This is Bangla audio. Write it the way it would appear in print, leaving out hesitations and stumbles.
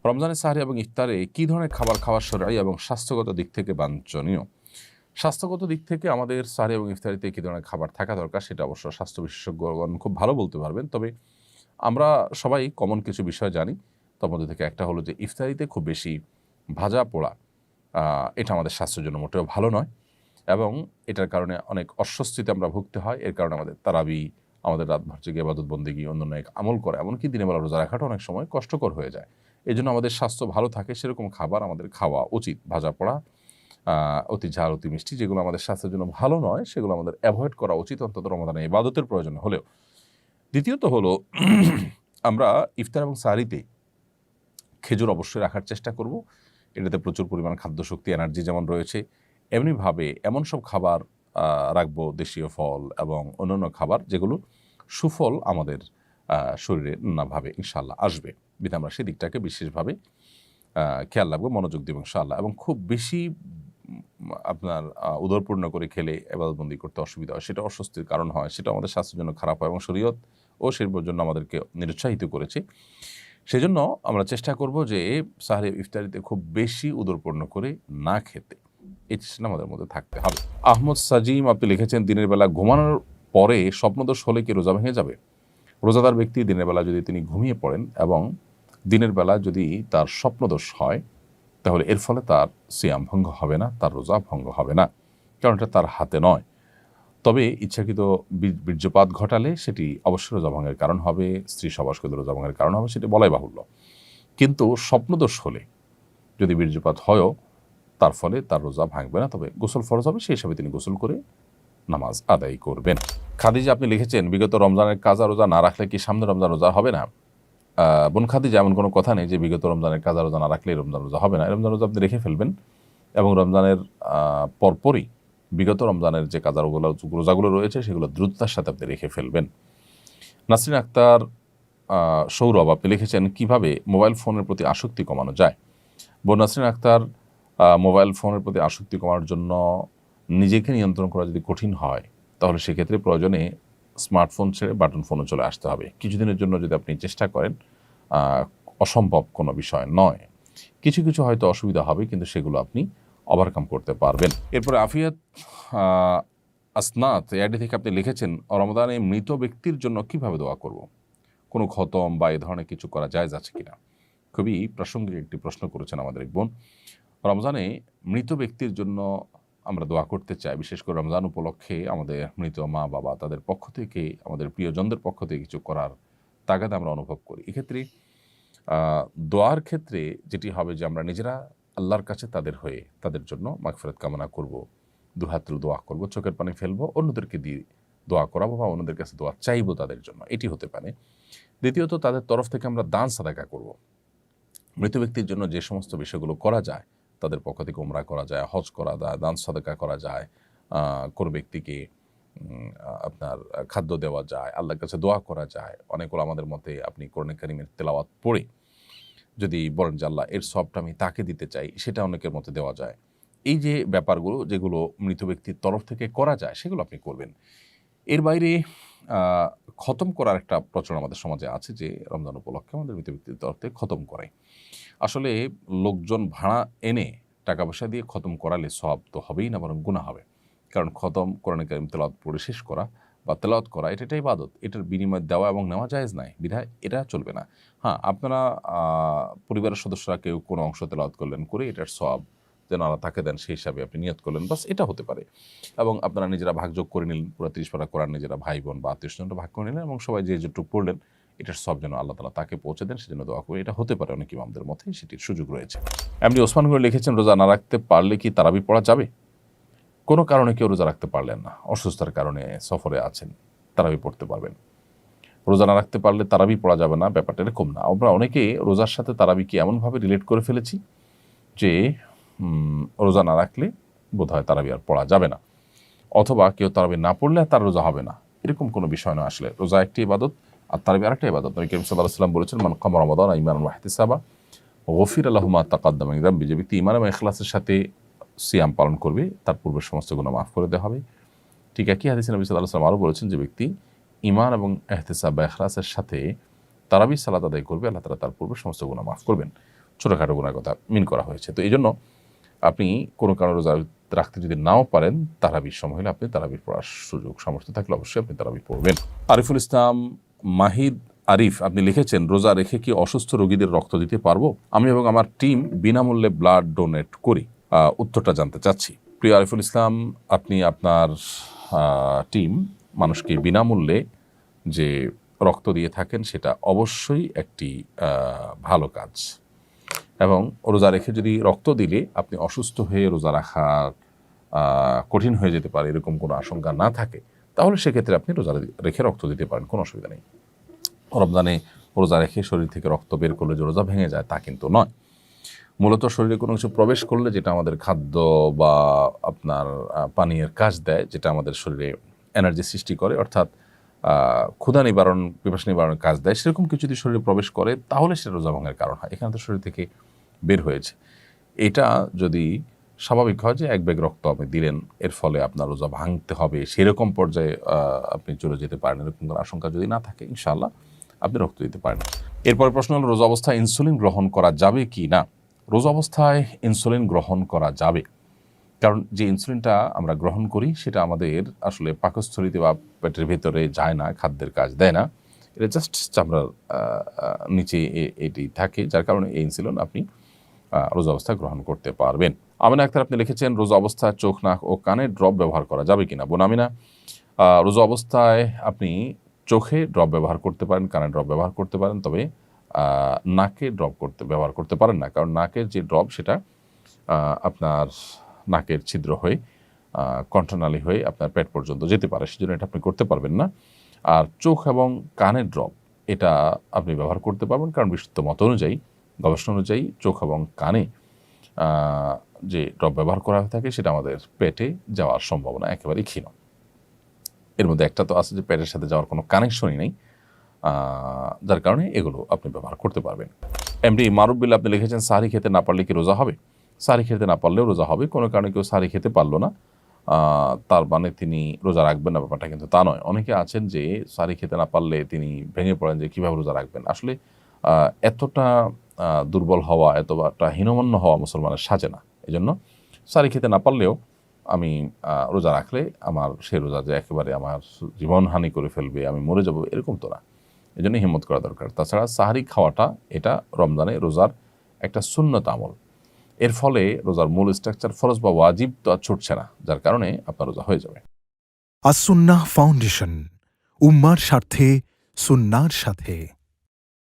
রমজানের সাহরি এবং ইফতারে কী ধরনের খাবার খাওয়া শরঈ এবং স্বাস্থ্যগত দিক থেকে বাঞ্ছনীয়? স্বাস্থ্যগত দিক থেকে আমাদের সাহরি এবং ইফতারিতে কী ধরনের খাবার থাকা দরকার সেটা অবশ্য স্বাস্থ্য বিশেষজ্ঞগণ খুব ভালো বলতে পারবেন। তবে আমরা সবাই কমন কিছু বিষয় জানি। তার মধ্যে থেকে একটা হলো যে ইফতারিতে খুব বেশি ভাজা পোড়া এটা আমাদের স্বাস্থ্যের জন্য মোটেও ভালো নয় এবং এটার কারণে অনেক অস্বস্তিতে আমরা ভুগতে হয়। এর কারণে আমাদের তারাবি, আমাদের রাতভর জেগে ইবাদত বন্দেগী, অন্যান্য এক আমল করে, এমনকি দিনের বেলা রোজা রাখাটা অনেক সময় কষ্টকর হয়ে যায়। এজন্য আমাদের স্বাস্থ্য ভালো থাকে সেরকম খাবার আমাদের খাওয়া উচিত। ভাজা পোড়া, অতি ঝাল, অতি মিষ্টি যেগুলো আমাদের স্বাস্থ্যের জন্য ভালো নয় সেগুলো আমাদের অ্যাভয়েড করা উচিত, অন্তত রমাদানে ইবাদতের প্রয়োজন হলেও। দ্বিতীয়ত হলো আমরা ইফতার এবং সাহরিতে খেজুর অবশ্যই রাখার চেষ্টা করব। এটাতে প্রচুর পরিমাণ খাদ্যশক্তি, এনার্জি যেমন রয়েছে, এমনিভাবে এমন সব খাবার রাখবো, দেশীয় ফল এবং অন্যান্য খাবার যেগুলো সুফল আমাদের শরীরে নানাভাবে ইনশাআল্লাহ আসবে। বিধে আমরা সেদিকটাকে বিশেষভাবে খেয়াল রাখবো, মনোযোগ দিব ইনশাআল্লাহ। এবং খুব বেশি আপনার উদরপূর্ণ করে খেলে ইবাদতবন্দি করতে অসুবিধা হয়, সেটা অস্বস্তির কারণ হয়, সেটা আমাদের স্বাস্থ্যের জন্য খারাপ হয় এবং শরীয়ত ও শিল্পের জন্য আমাদেরকে নিরুৎসাহিত করেছে। সেজন্য আমরা চেষ্টা করব যে সাহরি ইফতারিতে খুব বেশি উদরপূর্ণ করে না খেতে, এই চেষ্টা আমাদের মধ্যে থাকতে হবে। আহমদ সাজিম আপনি লিখেছেন, দিনের বেলা ঘুমানোর পরে স্বপ্নদোষ হলে কি রোজা ভেঙে যাবে? রোজাদার ব্যক্তি দিনের বেলা যদি তিনি ঘুমিয়ে পড়েন এবং দিনের বেলা যদি তার স্বপ্নদোষ হয়, তাহলে এর ফলে তার সিয়াম ভঙ্গ হবে না, তার রোজা ভঙ্গ হবে না, কারণ এটা তার হাতে নয়। তবে ইচ্ছাকৃত বীর্যপাত ঘটালে সেটি অবশ্যই রোজা ভঙ্গের কারণ হবে, স্ত্রী সবাসকৃত রোজা ভঙ্গের কারণ হবে, সেটি বলাই বাহুল্য। কিন্তু স্বপ্নদোষ হলে যদি বীর্যপাত হয়ও, তার ফলে তার রোজা ভাঙবে না, তবে গোসল ফরজ হবে, সেই হিসাবে তিনি গোসল করে নামাজ আদায় করবেন। খাদিজা আপনি লিখেছেন, বিগত রমজানের কাজা রোজা না রাখলে কি সামনে রমজান রোজা হবে না? বোন খাদিজা, এমন কোনো কথা নেই যে বিগত রমজানের কাজা রোজা না রাখলে রমজান রোজা হবে না। রমজান রোজা আপনি রেখে ফেলবেন এবং রমজানের পরপরই বিগত রমজানের যে কাজা রোজাগুলো রয়েছে সেগুলো দ্রুততার সাথে আপনি রেখে ফেলবেন। নাসরিন আক্তার সৌরভ আপনি লিখেছেন, কিভাবে মোবাইল ফোনের প্রতি আসক্তি কমানো যায়? বোন নাসরিন আক্তার, মোবাইল ফোনের প্রতি আসক্তি কমানোর জন্য নিজেকে নিয়ন্ত্রণ করা যদি কঠিন হয়, তাহলে সেক্ষেত্রে প্রয়োজনে স্মার্টফোন ছেড়ে বাটন ফোনে চলে আসতে হবে। কিছুদিনের জন্য যদি আপনি চেষ্টা করেন, অসম্ভব কোনো বিষয় নয়। কিছু কিছু হয়তো অসুবিধা হবে, কিন্তু সেগুলো আপনি ওভারকাম করতে পারবেন। এরপরে আফিয়াত আসনাত এআইডি থেকে আপনি লিখেছেন, রমজানে মৃত ব্যক্তির জন্য কিভাবে দোয়া করব? কোনো খতম বা এই ধরনের কিছু করা জায়েজ আছে কিনা? খুবই প্রাসঙ্গিক একটি প্রশ্ন করেছেন আমাদের এক বোন। রমজানে মৃত ব্যক্তির জন্য আমরা দোয়া করতে চাই, বিশেষ করে রমজান উপলক্ষে আমাদের মৃত মা বাবা, তাদের পক্ষ থেকে, আমাদের প্রিয়জনদের পক্ষ থেকে কিছু করার তাগাদা আমরা অনুভব করি। এক্ষেত্রে দোয়ার ক্ষেত্রে যেটি হবে যে আমরা নিজেরা আল্লাহর কাছে তাদের হয়ে তাদের জন্য মাগফিরাত কামনা করব, দুহাত তুলে দোয়া করব, চোখের পানি ফেলবো, অন্যদেরকে দিয়ে দোয়া করাবো বা অন্যদের কাছে দোয়া চাইবো তাদের জন্য, এটি হতে পারে। দ্বিতীয়ত, তাদের তরফ থেকে আমরা দান সাদাকা করব। মৃত ব্যক্তির জন্য যে সমস্ত বিষয়গুলো করা যায়, তাদের পক্ষ থেকে উমরা করা যায়, হজ করা যায়, দান সাদাকা করা যায়, কোনো ব্যক্তিকে আপনার খাদ্য দেওয়া যায়, আল্লাহর কাছে দোয়া করা যায়। অনেকগুলো আমাদের মতে আপনি কোরআন কারীমের তেলাওয়াত পড়ে যদি বলেন যে আল্লাহ এর সবটা আমি তাকে দিতে চাই, সেটা অনেকের মতে দেওয়া যায়। এই যে ব্যাপারগুলো যেগুলো মৃত ব্যক্তির তরফ থেকে করা যায়, সেগুলো আপনি করবেন। এর বাইরে খতম করার একটা প্রচলন আমাদের সমাজে আছে যে রমজান উপলক্ষে আমাদের মৃত ব্যক্তির তরফ থেকে খতম করায়। আসলে লোকজন ভাড়া এনে টাকা পয়সা দিয়ে খতম করালে সওয়াব তো হবেই না, বরং গুনাহ হবে। কারণ খতম কোরআন কারীম তেলাওয়াত পড়ে শেষ করা বা তেলাওয়াত করা এটা একটা ইবাদত, এটার বিনিময় দেওয়া এবং নেওয়া জায়েজ নাই, বিধায় এটা চলবে না। হ্যাঁ, আপনারা পরিবারের সদস্যরা কেউ কোনো অংশ তেলাওয়াত করলেন, করে এটার সওয়াব যেন আল্লাহ তাকে দেন সেই হিসাবে আপনি নিয়ত করলেন, বাস এটা হতে পারে। এবং আপনারা নিজেরা ভাগযোগ করে নিলেন, পুরো 30 পারা কোরআন নিজেরা ভাই বোন বা আত্মীয়স্বজনরা ভাগ করে নিলেন এবং সবাই যে যেটুকু পড়লেন এটার সব যেন আল্লাহ তাআলা তাকে পৌঁছে দেন, সেজন্য দোয়া করি। এটা হতে পারে অনেক ইমামদের মধ্যে, সেটির সুযোগ রয়েছে। এমনি ওসমান করে লিখেছেন, রোজা না রাখতে পারলে কি তারাবি পড়া যাবে? কোনো কারণে কেউ রোজা রাখতে পারলেন না, অসুস্থতার কারণে সফরে আছেন, তারাবি পড়তে পারবেন। রোজা না রাখতে পারলে তারাবি পড়া যাবে না, ব্যাপারটা এরকম না। আমরা অনেকে রোজার সাথে তারাবিকে এমনভাবে রিলেট করে ফেলেছি যে রোজা না রাখলে বোধহয় তারাবি আর পড়া যাবে না, অথবা কেউ তারাবি না পড়লে তার রোজা হবে না, এরকম কোনো বিষয় নয়। আসলে রোজা একটি ইবাদত আর তারাবি আরেকটা ইবাদত। নবী করিম সাল্লাল্লাহু আলাইহি ওয়াসাল্লাম বলেছেন, মান কামা রমাদান ঈমানান ওয়া ইহতিসাবা গুফিরা লাহু মা তাকাদ্দামা মিন যামবি। যে ব্যক্তি ঈমান এবং ইখলাসের সাথে সিয়াম পালন করবে, তার পূর্বের সমস্ত গুনাহ মাফ করে দেওয়া হবে। ঠিক একই হাদিসে নবী সাল্লাল্লাহু আলাইহি ওয়াসাল্লাম আরও বলেছেন, যে ব্যক্তি ঈমান এবং ইহতিসাব বা ইখলাসের সাথে তারাবি সালাত আদায় করবে, আল্লাহ তাআলা তার পূর্বের সমস্ত গুনাহ মাফ করবেন। ছোটোখাটো গুনার কথা মিন করা হয়েছে। তো এই জন্য আপনি কোনো কারণে রোজা রাখতে যদি নাও পারেন, তারাবির সময় হলে আপনি তারাবির পড়ার সুযোগ সামর্থ্য থাকলে অবশ্যই আপনি তারাবি পড়বেন। আরিফুল ইসলাম মাহিদ আরিফ আপনি লিখেছেন, রোজা রেখে কি অসুস্থ রোগীদের রক্ত দিতে পারবো? আমি এবং আমার টিম বিনামূল্যে ব্লাড ডোনেট করি। উত্তরটা জানতে চাচ্ছি। প্রিয় আরিফুল ইসলাম, আপনি আপনার টিম মানুষকে বিনামূল্যে যে রক্ত দিয়ে থাকেন সেটা অবশ্যই একটি ভালো কাজ, এবং রোজা রেখে যদি রক্ত দিলে আপনি অসুস্থ হয়ে রোজা রাখা কঠিন হয়ে যেতে পারে এরকম কোনো আশঙ্কা না থাকে, তাহলে সেক্ষেত্রে আপনি রোজা রেখে রক্ত দিতে পারেন, কোনো অসুবিধা নেই। রমজানে রোজা রেখে শরীর থেকে রক্ত বের করলে যে রোজা ভেঙে যায় তা কিন্তু নয়। মূলত শরীরে কোনো কিছু প্রবেশ করলে যেটা আমাদের খাদ্য বা আপনার পানীয়ের কাজ দেয়, যেটা আমাদের শরীরে এনার্জি সৃষ্টি করে, অর্থাৎ ক্ষুধা নিবারণ, পিপাসা নিবারণের কাজ দেয়, সেরকম কিছু যদি শরীরে প্রবেশ করে তাহলে সেটা রোজা ভাঙার কারণ হয়। এখানে তো শরীর থেকে বের হয়েছে। এটা যদি স্বাভাবিক হয় যে এক ব্যাগ রক্ত আপনি দিলেন, এর ফলে আপনার রোজা ভাঙতে হবে সেরকম পর্যায়ে আপনি চলে যেতে পারেন, এরকম কোনো আশঙ্কা যদি না থাকে ইনশাআল্লাহ আপনি রক্ত দিতে পারেন। এরপরে প্রশ্ন হলো, রোজা অবস্থায় ইনসুলিন গ্রহণ করা যাবে কি না? রোজা অবস্থায় ইনসুলিন গ্রহণ করা যাবে, কারণ যে ইনসুলিনটা আমরা গ্রহণ করি সেটা আমাদের আসলে পাকস্থলিতে বা পেটের ভেতরে যায় না, খাদ্যের কাজ দেয় না, এটা জাস্ট চামড়ার নিচে এটি থাকে, যার কারণে এই ইনসুলিন আপনি রোজা অবস্থায় গ্রহণ করতে পারবেন। আমিনা আক্তার আপনি লিখেছেন, রোজা অবস্থায় চোখ, নাক ও কানে ড্রপ ব্যবহার করা যাবে কিনা? বোন আমিনা, রোজা অবস্থায় আপনি চোখে ড্রপ ব্যবহার করতে পারেন, কানে ড্রপ ব্যবহার করতে পারেন, তবে নাকে ড্রপ ব্যবহার করতে পারেন না, কারণ নাকের যে ড্রপ সেটা আপনার নাকের ছিদ্র হয়ে কণ্ঠনালী হয়ে আপনার পেট পর্যন্ত যেতে পারে, সেজন্য এটা আপনি করতে পারবেন না। আর চোখ এবং কানের ড্রপ এটা আপনি ব্যবহার করতে পারবেন, কারণ বিশুদ্ধ মত অনুযায়ী, গবেষণা অনুযায়ী চোখ এবং কানে যে ড্রপ ব্যবহার করা হয়ে থাকে সেটা আমাদের পেটে যাওয়ার সম্ভাবনা একেবারেই ক্ষীণ। এর মধ্যে একটা তো আছে যে পেটের সাথে যাওয়ার কোনো কানেকশনই নেই, যার কারণে এগুলো আপনি ব্যবহার করতে পারবেন। এমডি মারুফ বিল্লাহ আপনি লিখেছেন, সাহরি খেতে না পারলে কি রোজা হবে? সাহরি খেতে না পারলেও রোজা হবে। কোনো কারণে কেউ সাহরি খেতে পারলো না তার মানে তিনি রোজা রাখবেন না, ব্যাপারটা কিন্তু তা নয়। অনেকে আছেন যে সাহরি খেতে না পারলে তিনি ভেঙে পড়েন যে কীভাবে রোজা রাখবেন। আসলে এতটা দুর্বল হওয়া, এতটা হীনমন্য হওয়া মুসলমানের সাজে না। এই জন্য সাহরি খেতে না পারলেও আমি রোজা রাখলে আমার সেই রোজা যে একেবারে আমার জীবনহানি করে ফেলবে, আমি মরে যাব, এরকম তো না। এই জন্য হিম্মত করা দরকার। তাছাড়া সাহরি খাওয়াটা এটা রমজানে রোজার একটা সুন্নত আমল, এর ফলে রোজার মূল স্ট্রাকচার ফরজ বা ওয়াজিব তো আর ছুটছে না, যার কারণে আপনার রোজা হয়ে যাবে। আস-সুন্নাহ ফাউন্ডেশন, উম্মার স্বার্থে সুন্নাহর সাথে।